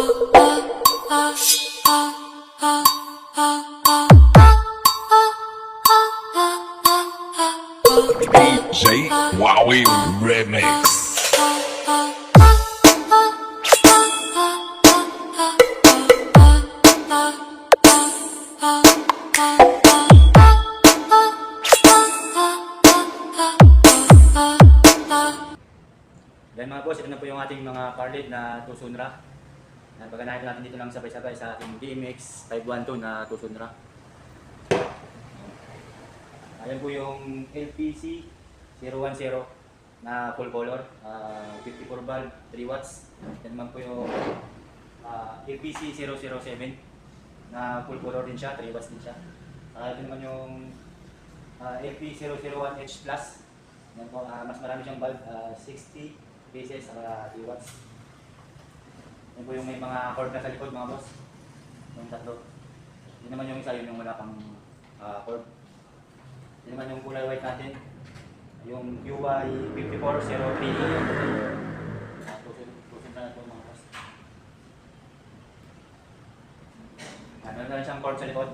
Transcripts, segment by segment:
DJ Wowie Remix. Yan mga boss, ito na po yung ating mga parlid na Tucson-Ra. Paganahin natin dito lang sabay-sabay sa ating DMX 512 na Tucson-Ra. Ayan po yung LPC 010 na full color, 54 valve, 3 watts. Yan naman po yung LPC 007 na full color din siya, 3 watts din siya. Ito naman yung LP001H Plus. Yan po, mas marami siyang valve, 60 bases, 3 watts. Yan po yung may mga cord na sa likod mga boss. Yung tatlo. Yan naman yung isa, yun yung wala pang cord. Yan naman yung kulay white natin. Yung QY5403. Tusin na ito mga boss. Meron na rin siyang cord sa likod.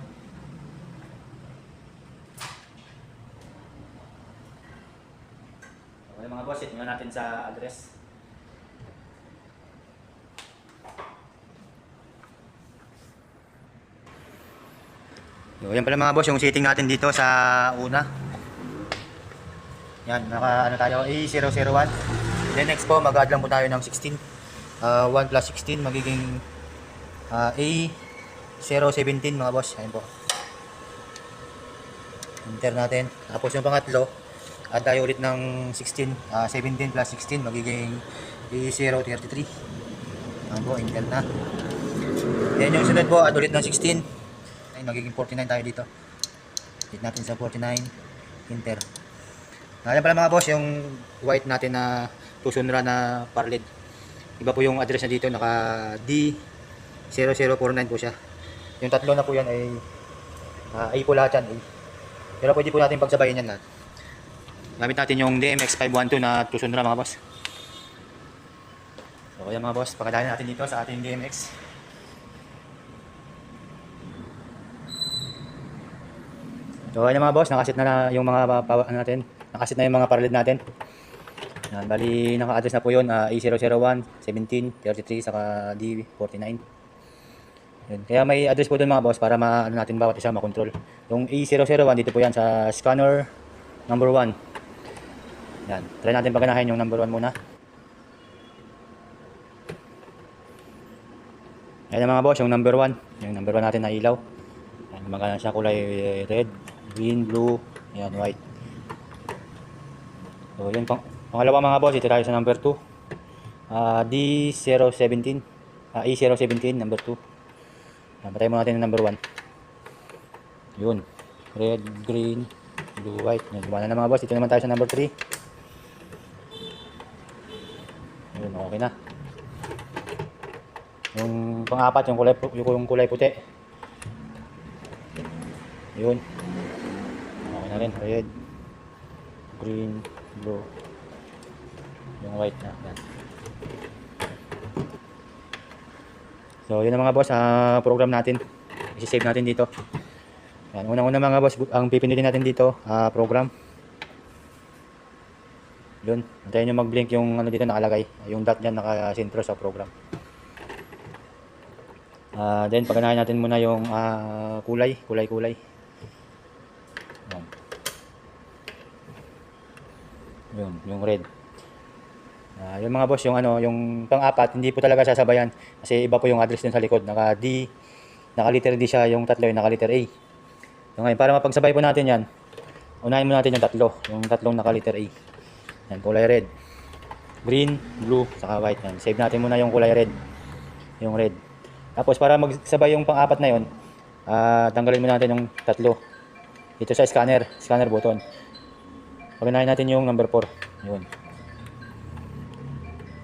Okay mga boss, ito natin sa address. So, yan pala mga boss yung setting natin dito sa una. Yan, naka ano tayo, A001. Then next po, mag-add lang po tayo ng 16. 1 plus 16 magiging A017 mga boss. Ayan po. Enter natin. Tapos yung pangatlo, add tayo ulit ng 16. 17 plus 16 magiging A033. Ayan po, enter na. Then yung sunod po, add ulit ng 16. Ay, magiging 49 tayo dito. Hit natin sa 49. Enter. Ayan pala mga boss, yung white natin na Tucson-Ra na parlid. Iba po yung address na dito, naka D0049 po siya. Yung tatlo na po yan ay A po lahat yan. Pero pwede po natin pagsabayin yan lahat. Gamit natin yung DMX 512 na Tucson-Ra mga boss. So ayan mga boss, pagkadali natin dito sa ating DMX. So ayan mga boss, nakasit na yung mga natin. Nakasit na yung mga paralid natin. Yan, bali naka-address na po yun, A001, 17, 33, saka D49. Yan. Kaya may address po doon mga boss para maano natin bawat isa makontrol. Yung A001 dito po yan sa scanner number 1. Yan, try natin paganahin yung number 1 muna. Yan mga boss, yung number 1. Yung number 1 natin na ilaw. Yan, magana siya kulay red, green, blue, yan, white. So yun, pangalawa mga boss, ito tayo sa number 2. D017, A017, number 2. Yan, patayin mo natin yung number 1. Yun, red, green, blue, white. Yan, lumana na mga boss. Ito naman tayo sa number 3. Yun, okay na. Yung pang-apat, yung kulay puti. Yun. Okay na rin. Red, green, blue. Yung white na. Yan. So, yun na mga boss. Program natin. I-save natin dito. Yan. Unang-una mga boss, ang pipindutin natin dito, program. Yun. Antayin nyo mag-blink yung ano dito nakalagay. Yung dot dyan naka-sentro sa program. Then, paganahin natin muna yung kulay. Yan. Yung red. Yung mga boss, yung ano, yung pang-apat, hindi po talaga sasabayan kasi iba po yung address dun sa likod. Naka-letter D siya, yung tatlo yung naka-letter A. So ngayon, para mapagsabay po natin yan, unahin mo natin yung tatlo, yung tatlong naka-letter A. Yan, kulay red, green, blue, saka white. Yan. Save natin muna yung kulay red, yung red. Tapos para magsabay yung pang-apat na yun, tanggalin mo natin yung tatlo. Dito sa scanner button. Paganahin natin yung number 4. Yun.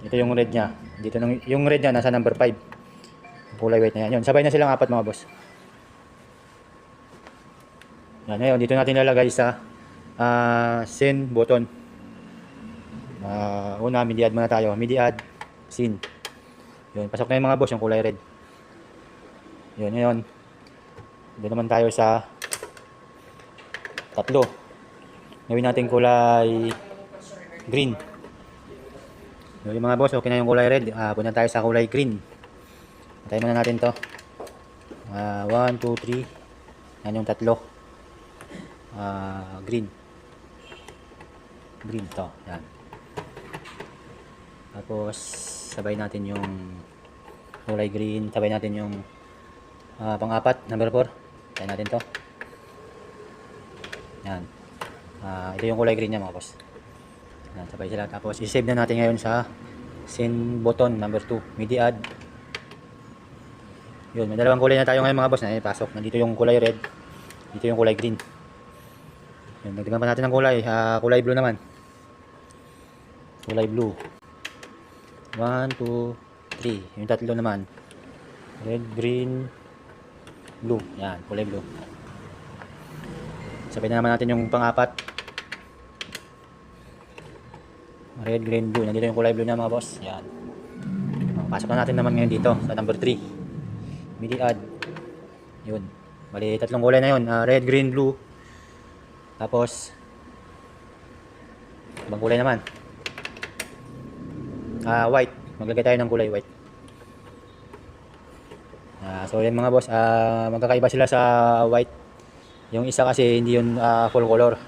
Ito yung red niya. Dito yung red niya nasa number 5. Kulay white na yan. Yun, sabay na silang apat mga boss. Yan, ngayon dito natin lalagay sa send button. Una, MIDI add muna tayo. MIDI add, send. Yun, pasok na yung mga boss, yung kulay red. Yun, yun. Doon naman tayo sa tatlo. Gawin natin kulay green. Yun, yung mga boss, okay na yung kulay red. Punta tayo sa kulay green. Tayo muna natin to. 1, 2, 3. Yan yung tatlo. Green. Green to. Yan. Tapos, sabay natin yung kulay green. Sabay natin yung pang-apat, number 4. Tayo natin to. Yan. Ito yung kulay green niya mga boss. Yan, sabay sila. Tapos, i-save na natin ngayon sa send button, number 2. MIDI add. Yun, may dalawang kulay na tayo ngayon mga boss na ipasok. Nandito yung kulay red. Dito yung kulay green. Yun, nagdagan pa natin ng kulay. Kulay blue naman. Kulay blue. 1, 2, 3. Yung tatlo naman. Red, green, blue. Yan, kulay blue. Sabay na naman natin yung pang-apat. Red, green, blue. Nandito yung kulay blue na mga boss. Yan. Pasok na natin naman ngayon dito sa number 3. MIDI add. Yun. Bali, tatlong kulay na yun. Red, green, blue. Tapos, ibang kulay naman. White. Maglagay tayo ng kulay white. So yan mga boss, magkakaiba sila sa white. Yung isa kasi hindi yun full color.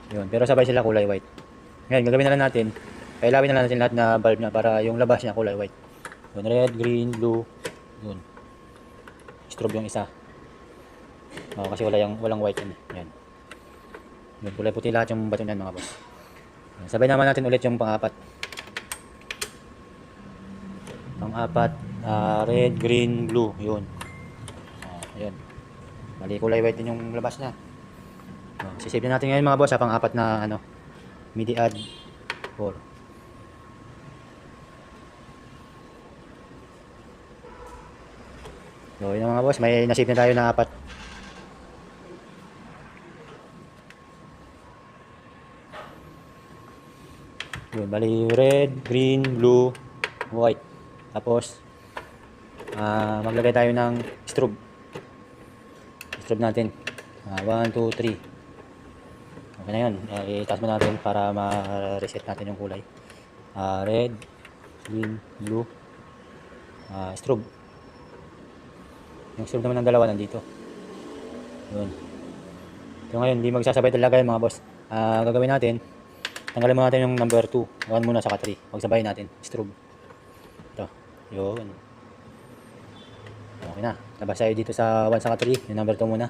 Yun, pero sabay sila kulay white. Ngayon, gagawin na lang natin. Pailawin na lang natin lahat na bulb na para yung labas niya kulay white. Yun, red, green, blue. Yun. Strobe yung isa. Kasi walang white yun. Yan. Yun, kulay puti lahat yung bato niyan mga boss. Sabay naman natin ulit yung pang-apat. Pang-apat, red, green, blue. Yun. Yun. Mali kulay white din yung labas na. Sisave na natin ngayon mga boss sa pang-apat na MIDI add 4. So yun mga boss, may nasave na tayo na 4. Yun, bali red, green, blue, white. Tapos maglagay tayo ng strobe. Strobe natin. 1, 2, 3. Okay na yun. Itaas mo natin para ma-reset natin yung kulay. Red, green, blue, strobe. Yung strobe naman ng dalawa nandito. Yun. So ngayon, hindi magsasabay talaga yung mga boss. Gagawin natin, tanggalin mo natin yung number 2. 1 muna saka 3. Magsabayin natin. Strobe. Ito. Yun. Okay na. Labas tayo dito sa 1 saka 3. Yung number 2 muna.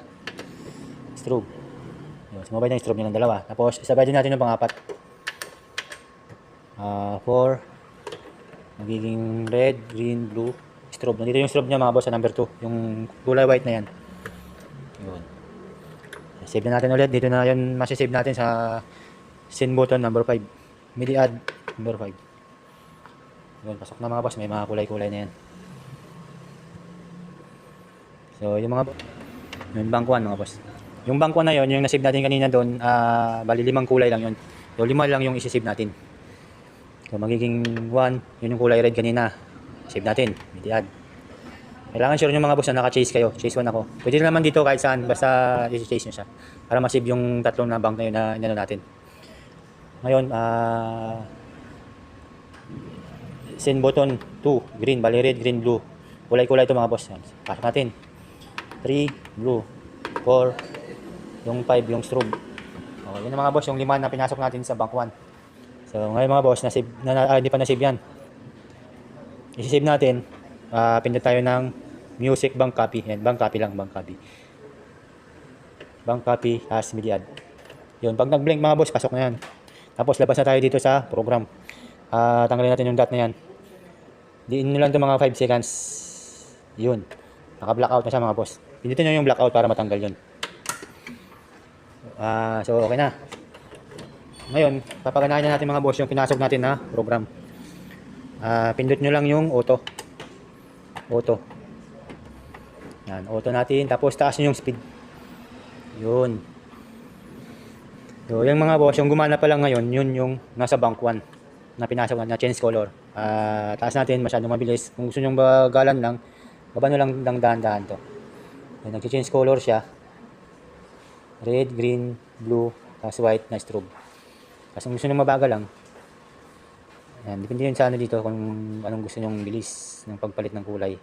Strobe. Yun. Sumabay na yung strobe niya ng dalawa. Tapos, isabay din natin yung pang-apat. 4. Magiging red, green, blue. Strobe. Nandito yung strobe niya mga boss sa number 2. Yung kulay white na yan. Yun. Save na natin ulit. Dito na yun masisave natin sa send button number 5. MIDI add number 5. Yun, pasok na mga boss. May mga kulay-kulay na yan. So, yung mga yung bank 1 mga boss. Yung bank 1 na yun, yung nasave natin kanina doon, bali 5 kulay lang yun. So, 5 lang yung isisave natin. So, magiging 1. Yun yung kulay red kanina. Save natin. MIDI add. Kailangan sure yung mga boss na naka-chase kayo. Chase 1 ako. Pwede naman dito kahit saan. Basta i-chase nyo siya. Para ma-save yung tatlong na bank na yun na inano natin. Ngayon, send button 2, green, bali red, green, blue. Kulay-kulay ito mga boss. Pasok natin. 3, blue. 4, yung 5, yung strobe. Okay, yun mga boss, yung 5 na pinasok natin sa bank 1. So, ngayon mga boss, hindi pa na-save yan. I-save natin. Pindot tayo ng music bank copy. Yan, bank copy lang, bank copy. Bank copy as MIDI add. Yun, pag nag-blink mga boss, pasok na yan. Tapos labas na tayo dito sa program. Tanggalin natin yung dot na yan. Diin nyo lang ito mga 5 seconds. Yun. Naka-blackout na siya mga boss. Pindutin nyo yung blackout para matanggal yun. So okay na. Ngayon, papaganahin na natin mga boss yung pinasok natin na program. Pindot nyo lang yung auto. Auto. Yan, auto natin. Tapos taas nyo yung speed. Yun. So, yung mga boss, yung gumana pa lang ngayon, yun yung nasa bank 1. na pinasok na change color. Taas natin, masyadong mabilis. Kung gusto nyo bagalan lang, baba nyo lang ng dahan-dahan to. Then, nag-change color siya. Red, green, blue, tapos white na strobe. Kasi kung gusto nyo mabagal lang, yan, depende yun sa ano dito kung anong gusto nyong bilis ng pagpalit ng kulay.